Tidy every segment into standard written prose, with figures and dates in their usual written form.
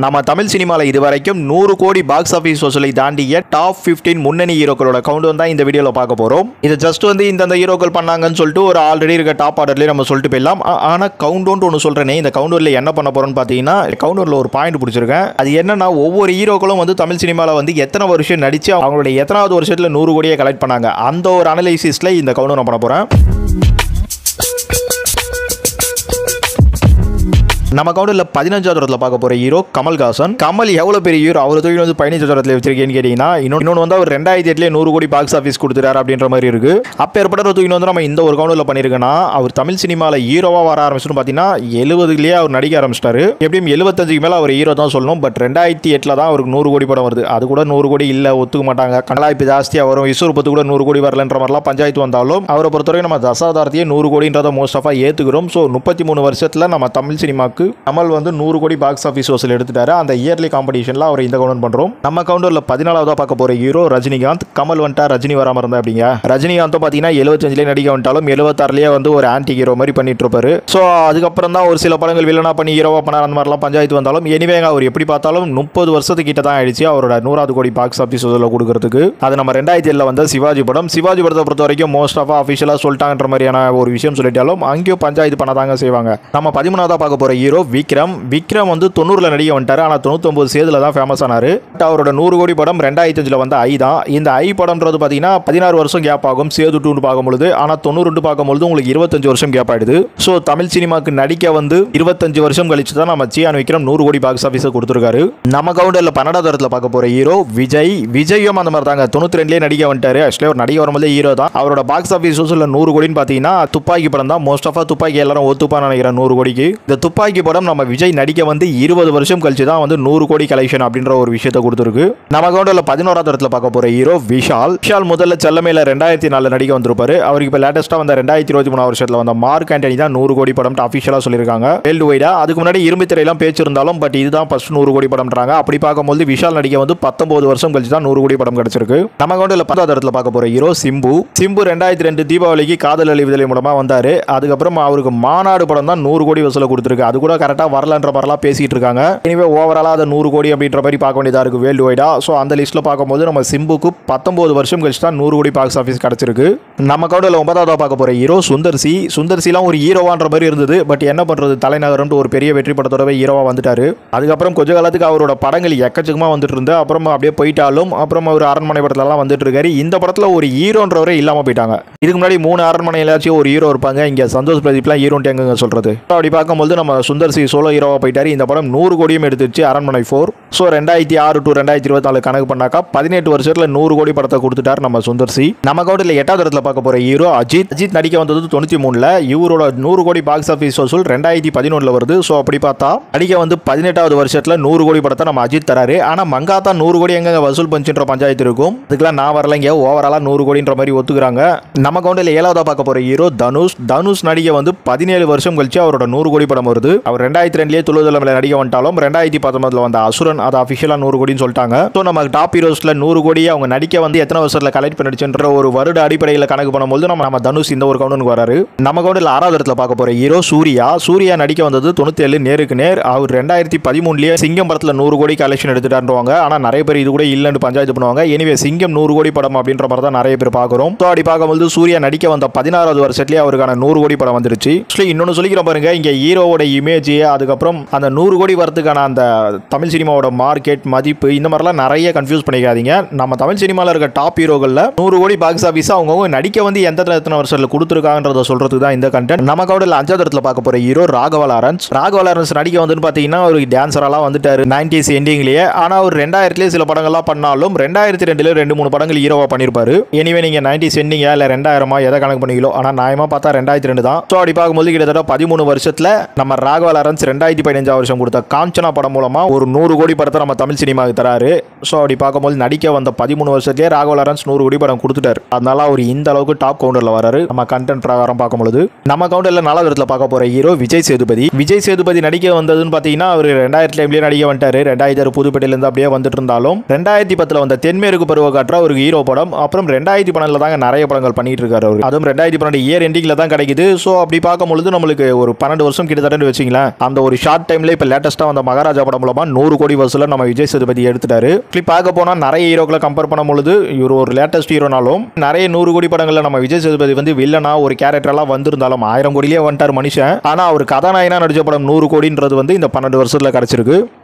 நம்ம தமிழ் சினிமாவில் இதுவரைக்கும் 100 கோடி பாக்ஸ் ஆஃபீஸ் வசூலை தாண்டிய டாப் 15 முன்னணி ஹீரோக்களோட கவுண்ட் தான் இந்த வீடியோவில் பார்க்க போகிறோம். இது ஜஸ்ட் இந்த ஹீரோக்கள் பண்ணாங்கன்னு சொல்லிட்டு ஒரு ஆல்ரெடி இருக்க டாப் ஆர்டர்லேயே நம்ம சொல்லிட்டு போயிடலாம். ஆனால் கவுண்ட் ஒன்று சொல்கிறேனே, இந்த கவுண்டரில் என்ன பண்ண போகிறோன்னு பார்த்தீங்கன்னா, கவுண்டரில் ஒரு பாயிண்ட் பிடிச்சிருக்கேன். அது என்னன்னா, ஒவ்வொரு ஹீரோக்களும் தமிழ் சினிமாவில் எத்தனை வருஷம் நடித்து அவங்களுடைய எத்தனாவது வருஷத்தில் 100 கோடியை கலெக்ட் பண்ணாங்க, அந்த ஒரு அனலைசிஸில் இந்த கவுண்டர் நான் பண்ண போகிறேன். நம்ம கவுண்டரில் 15வது இடத்துல பார்க்க போகிற ஹீரோ கமல்ஹாசன். கமல் எவ்வளோ பெரிய ஹீரோ, அவர் தொழில் 15வது இடத்துல வச்சிருக்கேன்னு கேட்டிங்கன்னா, இன்னொன்று அவர் 2008 100 கோடி பாக்ஸ் ஆஃபீஸ் கொடுத்துறாரு அப்படின்ற மாதிரி இருக்கு. அப்போ ஏற்பட்ட தொழில் நம்ம இந்த ஒரு கவுண்டரில் பண்ணியிருக்கேன்னா, அவர் தமிழ் சினிமாவில் ஹீரோவாக வர ஆரம்பிச்சுன்னு பார்த்தீங்கன்னா 70லேயே அவர் நடிக்க ஆரம்பிச்சிட்டாரு. எப்படியும் 75க்கு மேலே அவர் ஹீரோ தான் சொல்லணும். பட் 2008 தான் அவருக்கு 100 கோடி படம் வருது. அது கூட 100 கோடி இல்லை, ஒத்துக்க மாட்டாங்க. கலாய்ப்பு ஜாஸ்தியாக வரும். விஸ்வரூபத்து கூட 100 கோடி வரலன்ற மாதிரிலாம் பஞ்சாயத்து வந்தாலும் அவரை பொறுத்தவரைக்கும் நம்ம தசாதாரத்தையே 100 கோடின்றதை மோஸ்ட் ஆஃபாக ஏற்றுக்கிறோம். ஸோ 33 வருஷத்தில் நம்ம தமிழ் சினிமாவுக்கு கமல் 100 கோடி பாக்ஸ் ஆஃபீஸ் வசூல் எடுத்துட்டாரு. அந்த இயர்லி காம்படிஷனில் அவர் இந்த கவுண்ட் பண்ணுறோம். நம்ம கவுண்டரில் 14வது பார்க்க போகிற ஹீரோ ரஜினிகாந்த். கமல் வந்துட்டா, ரஜினி வராமல் இருந்தா அப்படிங்க. ரஜினிகாந்தும் பார்த்தீங்கன்னா 75லேயே நடிக்க வந்துட்டாலும் 76லேயே ஒரு ஆன்டி ஹீரோ மாதிரி பண்ணிட்டு இருப்பாரு. ஸோ அதுக்கப்புறம் தான் ஒரு சில படங்கள் வில்லனா பண்ணி ஹீரோவா பண்ணார், அந்த மாதிரிலாம் பஞ்சாயத்து வந்தாலும் எனிவேங்க அவர் எப்படி பார்த்தாலும் 30 வருஷத்துக்கிட்ட தான் ஆயிடுச்சு அவரோட 100வது கோடி பாக்ஸ் ஆஃபீஸ் வசூலில் கொடுக்கறதுக்கு. அது நம்ம 2007 வந்த சிவாஜி படம். சிவாஜி படத்தை பொறுத்த வரைக்கும் மோஸ்ட் ஆஃப் அஃபிஷியலாக சொல்லிட்டாங்கன்ற மாதிரியான ஒரு விஷயம் சொல்லிட்டாலும் அங்கேயும் பஞ்சாயத்து பண்ணதாங்க செய்வாங்க. நம்ம 13வது பார்க்க போகிற ஹீரோ விக்ரம். 90ல நடிக்க வந்துட்டாரு. ஆனால் 99 சேதுல தான் ஃபேமஸ் ஆனாரு. அவரோட 100 கோடி படம் 2005 வந்த ஐ தான். இந்த ஐ படம்ன்றது பார்த்தீங்கன்னா 16 வருஷம் கேப் ஆகும் சேது 2 பார்க்கும்பொழுது. ஆனால் 92 பார்க்கும்பொழுது உங்களுக்கு 25 வருஷம் கேப் ஆயிடுது. ஸோ தமிழ் சினிமாவுக்கு நடிக்க 25 வருஷம் கழிச்சு தான் நம்ம சியான் விக்ரம் 100 கோடி பாக்ஸ் ஆஃபீஸை கொடுத்துருக்காரு. நம்ம கவுண்டரில் 12வது இடத்துல பார்க்க போகிற ஹீரோ விஜய். விஜயும் அந்த மாதிரி தாங்க 92லேயே நடிக்க வந்துட்டாரு. ஆக்சுவலி அவர் நடிக்க வரும்போது ஹீரோ தான். அவரோட பாக்ஸ் ஆஃபீஸ் வசூலில் 100 கோடின்னு பார்த்தீங்கன்னா துப்பாக்கி படம் தான். மோஸ்ட் ஆஃப் துப்பாக்கி எல்லாரும் ஒத்துப்பான்னு நினைக்கிறேன் 100 கோடிக்கு. இந்த துப்பாக்கி படம் நம்ம விஜய் நடிக்க 20 வருஷம் கழிச்சு தான் 100 கோடி கலெக்ஷன் அப்படின்ற ஒரு விஷயத்தை கொடுத்துருக்கு. நம்ம கவுண்டரில் 11வது இடத்துல பார்க்க போற ஹீரோ விஷால். விஷால் முதல்ல செல்லமேல 2004 நடிக்க வந்திருப்பாரு. அவருக்கு இப்போ லேட்டஸ்டா வந்த 2023 வருஷத்தில் வந்த மார்க் ஆண்டனி தான் 100 கோடி படம் அஃபிஷியலாக சொல்லியிருக்காங்க வேர்ல்டு வைடா. அதுக்கு முன்னாடி இரும்பு திரையெல்லாம் பேச்சு இருந்தாலும் பட் இதுதான் ஃபர்ஸ்ட் 100 கோடி படம்ன்றாங்க. அப்படி பார்க்கும்போது விஷால் நடிக்க 19 வருஷம் கழிச்சு தான் 100 கோடி படம் கிடைச்சிருக்கு. நம்ம கவுண்டரில் 10வது இடத்துல பார்க்க போற ஹீரோ சிம்பு. சிம்பு 2002 தீபாவளிக்கு காதல் அழிவுதலை மூலமா வந்தாரு. அதுக்கப்புறம் அவருக்கு மாநாடு படம் தான் 100 கோடி வசூல கொடுத்துருக்கு. அது கூட கரெக்டா வரலன்ற மாதிரிலாம் பேசிட்டு இருக்காங்க. எனவே ஓவராலா அது 100 கோடி அப்படின்ற மாதிரி பார்க்க வேண்டியதா இருக்கு வேர்ல்டு வைடா. ஸோ அந்த லிஸ்ட்ல பார்க்கும்போது நம்ம சிம்புக்கு 19 வருஷம் கழிச்சு தான் 100 கோடி பாக்ஸ் ஆஃபீஸ் கிடைச்சிருக்கு. நம்ம கவுண்டரில் 9வது பார்க்க போற ஹீரோ சுந்தர்சி. சுந்தர்சிலாம் ஒரு ஹீரோவான்ற மாதிரி இருந்தது. பட் என்ன பண்றது, தலைநகரம் ஒரு பெரிய வெற்றி படத்தோடவே ஹீரோவா வந்துட்டாரு. அதுக்கப்புறம் கொஞ்ச காலத்துக்கு அவரோட படங்கள் எக்கச்சக்கமா வந்துட்டு இருந்து அப்புறம் அப்படியே போயிட்டாலும் அப்புறம் ஒரு அரண்மனை படத்துல எல்லாம் வந்துட்டு இருக்காரு. இந்த படத்துல ஒரு ஹீரோன்றவரே இல்லாம போயிட்டாங்க. இதுக்கு முன்னாடி 3 அரண்மனையிலாச்சும் ஒரு ஹீரோ இருப்பாங்க. இங்க சந்தோஷ் பிரதீப்லாம் ஹீரோன்ட்டு எங்க சொல்றது. அப்படி பார்க்கும்போது நம்ம சுந்தர்சி சோலோ ஹீரோவா போயிட்டாரு. இந்த படம் 100 கோடியும் எடுத்துச்சு அரண்மனை 4. ஸோ 2006 to 2024 கணக்கு பண்ணாக்கா 18 வருஷத்துல 100 கோடி படத்தை கொடுத்துட்டார் நம்ம சுந்தர்சி. நம்ம கவுண்டரில் 8வது இடத்துல பார்க்க போற ஹீரோ அஜித். அஜித் நடிக்க வந்தது 93ல. இவரோட 100 கோடி பாக்ஸ் ஆஃபீஸ் வசூல் 2011 வருது. ஸோ அப்படி பார்த்தா நடிக்க 18வது வருஷத்துல 100 கோடி படத்தை நம்ம அஜித் தராரு. ஆனா மங்காத்தா 100 கோடி எங்க வசூல் பஞ்சுன்ற பஞ்சாயத்து இருக்கும். அதுக்கெல்லாம் நான் வரலைங்க, ஓவராலா 100 கோடின்ற மாதிரி ஒத்துக்கிறாங்க. நம்ம கவுண்டரில் 7வது பார்க்க போற ஹீரோ தனுஷ். தனுஷ் நடிக்க 17 வருஷம் கழிச்சு அவரோட 100 கோடி படம் வருது. அவர் 2002லேயே துளுதலமில் நடிக்க வந்துட்டாலும் 2019 வந்த அசுரன் அது அஃபிஷியலா 100 கோடின்னு சொல்லிட்டாங்க. ஸோ நம்ம டாப் ஹீரோஸ்ல 100 கோடி அவங்க நடிக்க எத்தனை வருஷத்துல கலெக்ட் பண்ணிடுச்சுன்ற ஒரு வருட அடிப்படையில் கணக்கு பண்ணும்போது நம்ம தனுஷ் இந்த ஒரு கவுண்டருக்கு வராரு. நம்ம கவுண்டரில் 6வது இடத்துல பார்க்க போற ஹீரோ சூர்யா. சூர்யா நடிக்க வந்தது 97 நேருக்கு நேர். அவர் 2013லேயே சிங்கம் படத்துல 100 கோடி கலெக்ஷன் எடுத்துட்டாருவாங்க. ஆனா நிறைய பேர் இது கூட இல்லைன்னு பஞ்சாயத்து பண்ணுவாங்க. எனிவே சிங்கம் 100 கோடி படம் அப்படின்ற மாதிரி தான் நிறைய பேர் பார்க்குறோம். ஸோ அப்படி பார்க்கும்போது சூர்யா நடிக்க வந்த 16வது வருஷத்துலேயே அவருக்கான 100 கோடி படம் வந்துருச்சு. இன்னொன்று சொல்லிக்கிறோம் பாருங்க, இங்க ஹீரோவோட இமேஜ் அதுக்கப்புறம் அந்த 100 கோடி வரதுக்கான அந்த தமிழ் சினிமாவோட மார்க்கெட் மதிப்பு இந்த மாதிரிலாம் நிறைய கன்ஃபியூஸ் பண்ணிக்காதீங்க. நம்ம தமிழ் சினிமாவில் இருக்க டாப் ஹீரோக்களில் 100 கோடி பாக்ஸ் ஆஃபீஸ் அவங்க நடிக்க எத்தனை வருஷத்தில் கொடுத்துருக்காங்கன்றத சொல்றதுக்கு தான் இந்த கண்டென்ட். நம்ம கவுண்டரில் 5வது இடத்துல பார்க்க போற hero Raghava Lawrence. Raghava Lawrence நடிக்க வந்துன்னு பார்த்தீங்கன்னா ஒரு டான்சரெல்லாம் வந்துட்டாரு 90s எண்டிங்லேயே. ஆனால் அவர் 2000லேயே சில படங்கள்லாம் பண்ணாலும் 2002ல 2-3 படங்கள் ஹீரோவா பண்ணியிருப்பாரு. எனிவே நீங்க 90s எண்டிங்கா இல்லை 2000 எதை கணக்கு பண்ணிக்கலோ, ஆனால் நியாயமா பார்த்தா 2002 தான். ஸோ அப்படி பார்க்கும்போது கிட்டத்தட்ட 13 வருஷத்துல நம்ம ராகவா லாரன்ஸ் 2015 வருஷம் கொடுத்த காஞ்சனா படம் மூலமா ஒரு 100 கோடி படத்தை நம்ம தமிழ் சினிமாவுக்கு தராரு. ஸோ அப்படி பார்க்கும்போது நடிக்க வந்த 13 வருஷத்துலேயே ராகவா லாரன்ஸ் 100 கோடி படம் கொடுத்துட்டாரு. அதனால அவர் இந்த அளவுக்கு டாப் கவுண்டரில் வராரு. நம்ம கண்டென்ட் பிரகாரம் பார்க்கும்போது நம்ம கவுண்டரில் 4வது இடத்துல பார்க்க போகிற ஹீரோ விஜய் சேதுபதி. விஜய் சேதுபதி நடிக்க வந்ததுன்னு பார்த்தீங்கன்னா அவர் 2000 நடிக்க வந்துட்டாரு. 2000 புதுப்பேட்டையிலேருந்து அப்படியே வந்துட்டு இருந்தாலும் 2010 வந்த தென்மேற்கு பருவ காற்ற ஒரு ஹீரோ படம். அப்புறம் 2012 தாங்க நிறைய படங்கள் பண்ணிட்டு இருக்காரு அவர். அதுவும் 2012 இயர் எண்டிங்ல தான் கிடைக்குது. ஸோ அப்படி பார்க்கும்பொழுது நம்மளுக்கு ஒரு 12 வருஷம் கிட்டத்தட்ட வச்சுங்களேன். அந்த ஒரு ஷார்ட் டைம்ல இப்போ லேட்டஸ்டா வந்த மகாராஜா படம் மூலமா 100 கோடி வசூல நம்ம விஜய் சேதுபதி எடுத்துட்டாரு. பார்க்க போனா நிறைய ஹீரோக்களை கம்பேர் பண்ணும்பொழுது இவர் ஒரு லேட்டஸ்ட் ஹீரோனாலும் நிறைய 100 கோடி படங்கள்ல நம்ம விஜய் சேதுபதி வந்து வில்லனா ஒரு கேரக்டர்லாம் வந்திருந்தாலும் 1000 கோடியிலே வந்துட்டார் மனுஷன். ஆனா அவர் கதாநாயகனா நடிச்ச படம் 100 கோடின்றது வந்து இந்த 12 வருஷத்துல கிடைச்சிருக்கு.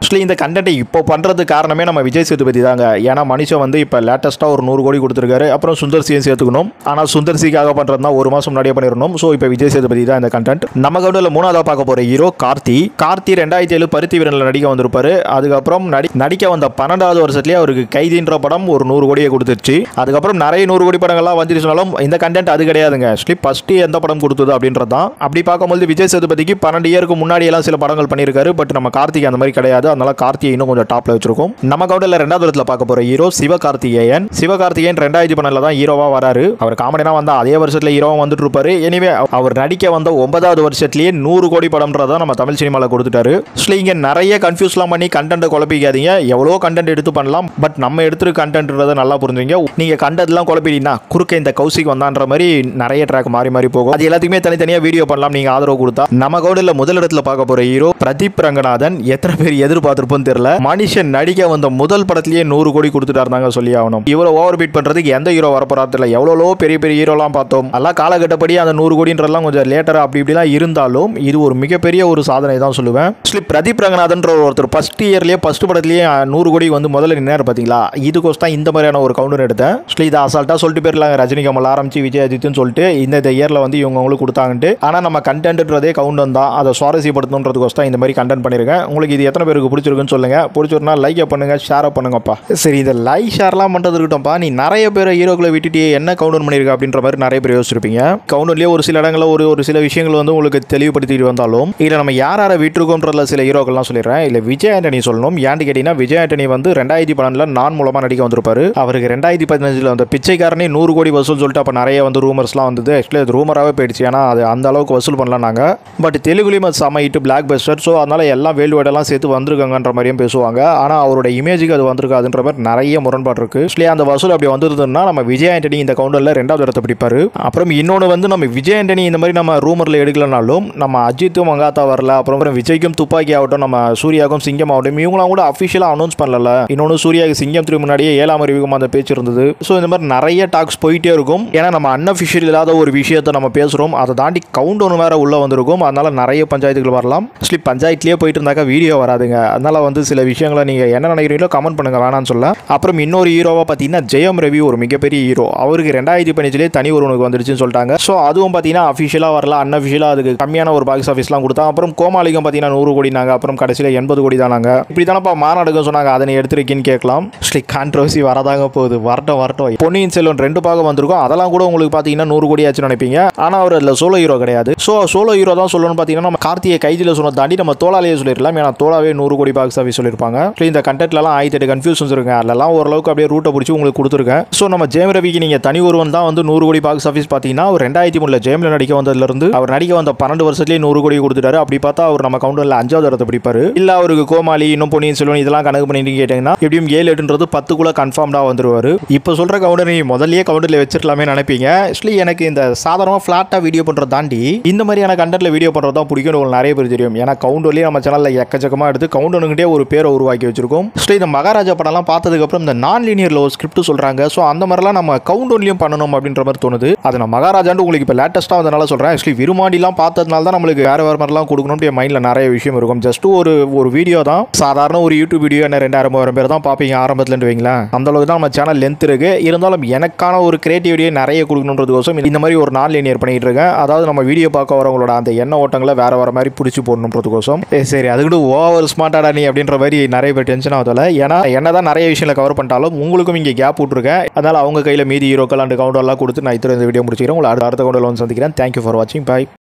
இந்த கண்டென்ட் இப்போ பண்றது காரணமே நம்ம விஜய் சேதுபதி தாங்க. ஏன்னா மனுஷன் வந்து இப்போ லேட்டஸ்டா ஒரு 100 கோடி கொடுத்திருக்காரு. அப்புறம் சுந்தர் சியும் சேர்த்துக்கணும். ஆனா சுந்தர் சிக்காக பண்றதுனா ஒரு மாசம் முன்னாடியே பண்ணிடணும். ஸோ இப்போ விஜய் சேதுபதி தான் இந்த கண்டென்ட். நம்ம கவுண்டர்ல 3ஆவதா பார்க்க போற ஹீரோ கார்த்தி. 2007 பருத்தி வீரன்ல நடிக்க வந்திருப்பாரு. அதுக்கப்புறம் நடிக்க வந்த 12வது வருஷத்துலேயே அவருக்கு கைதின்ற படம் ஒரு 100 கோடியை கொடுத்துருச்சு. அதுக்கப்புறம் நிறைய 100 கோடி படங்கள்லாம் வந்துருச்சுனாலும் இந்த கண்டென்ட் அது கிடையாதுங்க. ஃபர்ஸ்ட் எந்த படம் கொடுத்தது அப்படின்றது தான். அப்படி பார்க்கும்போது விஜய் சேதுபதிக்கு 12 இயருக்கு முன்னாடி எல்லாம் சில படங்கள் பண்ணியிருக்காரு. பட் நம்ம கார்த்திக் அந்த மாதிரி கிடையாது. அதனால கார்த்திகை இன்னும் கொஞ்சம் டாப்ல வச்சிருக்கோம். நம்ம கவுண்டர்ல 2வது இடத்துல பார்க்க போற ஹீரோ சிவகார்த்திகேயன். 2012 தான் ஹீரோவா வராரு. அவர் காமெடினா வந்தா அதே வருஷத்துல ஹீரோவா வந்துட்டு இருப்பாரு. எனிவே அவர் நடிக்க வந்த 9வது வருஷத்துலயே 100 கோடி படம்ன்றத நம்ம தமிழ் சினிமால கொடுத்துட்டாரு. இங்க நிறைய கன்ஃபியூஸ்லாம் பண்ணி கண்டென்ட் குழப்பிக்காதீங்க. எவ்வளோ கண்டென்ட் எடுத்து பண்ணலாம். பட் நம்ம எடுத்துட்டு கண்டென்ட்ன்றதை நல்லா புரிஞ்சுங்க. நீங்க கண்டென்ட்லாம் குழப்பிட்டீங்கன்னா குறுக்க இந்த கௌசிக் வந்தான்ற மாதிரி நிறைய ட்ராக் மாறி மாறி போகும். அது எல்லாத்துக்குமே தனித்தனியா வீடியோ பண்ணலாம். நீங்க ஆதரவு கொடுத்தா. நம்ம கவுண்டர்ல முதல் இடத்துல பார்க்க போற ஹீரோ பிரதீப் ரங்கநாதன். எத்தனை பேர் எதிர்பார்த்திருப்போம் தெரியல. மனுஷன் நடிக்க வந்த முதல் படத்திலேயே 100 கோடி கொடுத்துட்டாருந்தாங்க சொல்லி ஆகணும். இவ்வளவு ஓவர் பீட் பண்றதுக்கு எந்த ஹீரோ வரப்போறாரு தெரியல. எவ்வளோ பெரிய பெரிய ஹீரோலாம் பார்த்தோம். எல்லாம் காலகட்டப்படி அந்த 100 கோடின்றலாம் கொஞ்சம் லேட்டரா அப்படி இப்படிலாம் இருந்தாலும் இது ஒரு மிகப்பெரிய ஒரு சாதனை தான் சொல்லுவேன். பிரதீப் ரங்கநாதன் ஒருத்தர் ஃபர்ஸ்ட் இயர்லயே ஃபர்ஸ்ட் படத்திலேயே 100 கோடி வந்து முதல்ல நின்னாரு பாத்தீங்களா. இதுக்கோஸ் தான் இந்த மாதிரியான ஒரு கவுண்டர் எடுத்தேன். இதை அசால்ட்டா சொல்லிட்டு போயிடலாங்க. ரஜினி கமல் ஆரம்பிச்சு விஜய் அஜித்னு சொல்லிட்டு இந்த இயர்ல வந்து இவங்களுக்கு கொடுத்தாங்கட்டு. ஆனா நம்ம கண்டென்ட்ன்றதே கவுண்ட் தான். அதை சுவாரஸ்யப்படுத்தணுன்றதுக்கோஸ் தான் இந்த மாதிரி கண்டென்ட் பண்ணிருக்கேன். உங்களுக்கு இது எத்தனை பேருக்கு பிடிச்சிருக்குன்னு சொல்லுங்க. பிடிச்சிருந்தா லைக் பண்ணுங்க, ஷேர் பண்ணுங்கப்பா. சரி, இந்த லைக் ஷேர்லாம் பண்றது இருக்கட்டும்ப்பா. நீ நிறைய பேர் ஹீரோக்களை விட்டுட்டு என்ன கவுண்டர் பண்ணிருக்க அப்படின்ற மாதிரி நிறைய பேர் யோசிச்சிருப்பீங்க. கவுண்டர்லயே ஒரு சில இடங்களில் ஒரு சில விஷயங்கள் வந்து உங்களுக்கு தெளிவுபடுத்திட்டு வந்தாலும் இதுல நம்ம யாரை விட்டுருக்கோம்ன்றதுல சில ஹீரோக்கள்லாம் சொல்லிடுறேன். இல்ல விஜய் ஆண்டனி சொல்லணும். ஏன்னு கேட்டீங்கன்னா விஜய் ஆண்டனி வந்து 2012 நான் மூலமா நடிக்க வந்திருப்பாரு. அவருக்கு 2015 வந்து பிச்சைக்காரனே 100 கோடி வசூல் சொல்லிட்டு அப்ப நிறைய வந்து ரூமர்ஸ்லாம் வந்தது. ஆக்சுவலி அது ரூமராகவே போயிடுச்சு. ஏன்னா அது அந்த அளவுக்கு வசூல் பண்ணலாம் நாங்க. பட் தெலுங்குலையும் அது செம ஹிட், பிளாக் பஸ்டர். ஸோ அதனால எல்லாம் வேர்ல்டு வைடெல்லாம் சேர்த்து வந்திருக்காங்கன்ற மாதிரியும் பேசுவாங்க. ஆனா அவரோட இமேஜுக்கு அது வந்திருக்காதுன்ற மாதிரி நிறைய முரண்பாடு இருக்கு. அந்த வசூல் அப்படி வந்திருந்ததுன்னா நம்ம விஜய் ஆண்டனி இந்த கவுண்டர்ல 2வது இடத்தை பிடிப்பாரு. அப்புறம் இன்னொன்று வந்து நம்ம விஜய் ஆண்டனி இந்த மாதிரி நம்ம ரூமர்ல எடுக்கலனாலும் நம்ம அஜித்தும் மங்காத்தா வரல. அப்புறம் விஜய்க்கும் துப்பாக்கி ஆகட்டும், நம்ம சூர்யாவுக்கும் சிங்கம் ஆகட்டும், இவங்களாம் கூட அஃபிஷியலாக அனௌன்ஸ் பண்ணல. இன்னொன்று சூர்யாவுக்கு சிங்கம் 3 முன்னாடியே 7ஆம் அறிவுக்கும் அந்த பேச்சு இருந்தது. ஸோ இந்த மாதிரி நிறைய டாக்ஸ் போயிட்டே இருக்கும். ஏன்னா நம்ம அன்அஃபிஷியல் இல்லாத ஒரு விஷயத்தை நம்ம பேசுறோம். அதை தாண்டி கவுண்ட் ஒன்று வேற உள்ள வந்திருக்கும். அதனால நிறைய பஞ்சாயத்துகள் வரலாம். பஞ்சாயத்துலேயே போயிட்டு இருந்தாக்கா வீடியோ வராதுங்க. அதனால வந்து சில விஷயங்களை நீங்க என்ன நினைக்கிறீங்களோ கமெண்ட் பண்ணுங்க, வேணான்னு சொல்ல. அப்புறம் இன்னொரு ஹீரோவா பார்த்தீங்கன்னா ஜெயம் ரவி ஒரு மிகப்பெரிய ஹீரோ. அவருக்கு 2015 தனி ஒருவனுக்கு வந்துருச்சுன்னு சொல்லிட்டாங்க. ஸோ அதுவும் பார்த்தீங்கன்னா அஃபிஷியலாக வரல, அன்அஃபிஷியலாக அதுக்கு கம்மியான ஒரு பாக்ஸ் ஆஃபீஸ்லாம் கொடுத்தா. அப்புறம் கோமாளிக்கும் பார்த்தீங்கன்னா 100 கோடினாங்க. அப்புறம் கடைசியில் 80 கோடி தானாங்க. இப்படி தானப்பா மாநாடுக்கும் சொன்னாங்க. அதனை எடுத்துருக்கீன்னு கேட்கலாம். கான்ட்ரோவர்சி வரதாங்க போகுது. வரட்டும். பொன்னியின் செல்வன் 2 பாகம் வந்திருக்கும். அதெல்லாம் கூட உங்களுக்கு பார்த்தீங்கன்னா 100 கோடி ஆச்சுன்னு நினைப்பீங்க. ஆனால் அவர் அதில் சோலோ ஹீரோ கிடையாது. ஸோ சோலோ ஹீரோ தான் சொல்லணும்னு பார்த்தீங்கன்னா நம்ம கார்த்திகை கைதியில் சொன்ன தாண்டி நம்ம தோளாலேயே சொல்லிடலாம். ஏன்னா தோளாவே 100 கோடி பாக்ஸ் ஆஃபீஸ் சொல்லியிருப்பாங்க. இந்த கண்டென்ட்லாம் 1008 கன்ஃபியூஷன்ஸ் இருக்கு. அதெல்லாம் ஓரளவுக்கு அப்படியே ரூட்டை பிடிச்சி உங்களுக்கு கொடுத்துருக்கேன். ஸோ நம்ம ஜெயம் ரவிக்கு நீங்கள் தனி ஒருவன் தான் வந்து 100 கோடி பாக்ஸ் ஆஃபீஸ் பார்த்தீங்கன்னா அவர் 2003 ஜெயம்ல நடிக்க வந்ததுலேருந்து அவர் நடிக்க வந்த 12 வருஷத்துலேயே 100 கோடி கொடுத்துட்டாரு. அப்படி பார்த்தா அவர் நம்ம கவுண்டரில் 5வது இடத்தை பிடிப்பாரு. இல்லை அவருக்கு கோமாளி இன்னும் பொன்னியின் செல்வன் இதெல்லாம் கணக்கு பண்ணிட்டு கேட்டீங்கன்னா எப்படியும் 7-8ன்றது 10க்குள்ள கன்ஃபார்ம்டா வந்துருவாரு. இப்போ சொல்ற கவுண்டர் நீ முதல்லயே கவுண்டர்ல வச்சிருக்கலாமே நினைப்பீங்க. எனக்கு இந்த சாதாரணமாக ஃபிளாட்டா வீடியோ பண்றத தாண்டி இந்த மாதிரியான கண்டென்ட்ல வீடியோ பண்றது தான் பிடிக்கும்னு உங்களுக்கு நிறைய பேர் தெரியும். ஏன்னா கவுண்டர்லயே நம்ம சேனல்ல எக்கச்சக்கமா எடுத்து கவுண்டனுக்கிட்டே ஒரு பேரை உருவாக்கி வச்சிருக்கோம். இந்த மகாராஜா படம்லாம் பார்த்ததுக்கு அப்புறம் இந்த நான் லீனியர்ல ஒரு ஸ்கிரிப்ட் சொல்றாங்க. ஸோ அந்த மாதிரிலாம் நம்ம கவுண்டர்லயும் பண்ணணும் அப்படின்ற மாதிரி தோணுது. அது நான் மகாராஜான்னு உங்களுக்கு இப்போ லேட்டஸ்டா வந்தனால சொல்றேன். விருமாண்டிலாம் பார்த்ததுனால தான் நம்மளுக்கு வேற மாதிரிலாம் கொடுக்கணும்னு என் மைண்ட்ல நிறைய விஷயம் இருக்கும். ஜஸ்ட் ஒரு வீடியோ தான், சாதாரண ஒரு யூடியூப் வீடியோ என்ன 2000-3000 பேர் தான் பார்ப்பீங்க ஆரம்பத்துல வைங்களேன். அந்த அளவுக்கு தான் நம்ம சேனல் லென்த் இருக்கு. இருந்தாலும் எனக்கான ஒரு கிரியேட்டிவிட்டியை நிறைய கொடுக்கணுன்றதுக்கோசம் இந்த மாதிரி ஒரு நான் லீனியர் பண்ணிட்டு இருக்கேன். அதாவது நம்ம வீடியோ பார்க்க வரவங்களோட அந்த எண்ண ஓட்டங்களை வேற மாதிரி பிடிச்சி போடணுன்றதுக்கோசம். சரி, அதுக்கு ஓவர் ஸ்மார்ட்டாடா நீ அப்படின்ற மாதிரி நிறைய பேர் டென்ஷன் ஆகுதுல. ஏன்னா என்னதான் நிறைய விஷயங்களை கவர் பண்ணிட்டாலும் உங்களுக்கும் இங்கே கேப் விட்டுருக்கேன். அதனால அவங்க கையில் மீதி ஹீரோக்கள் அண்ட் கவுண்டர்லாம் கொடுத்து நான் இந்த வீடியோ முடிச்சுக்கிறேன். உங்களை அடுத்த கவுண்டர்ல வந்து சந்திக்கிறேன். தேங்க்யூ ஃபார் வாட்சிங். பாய்.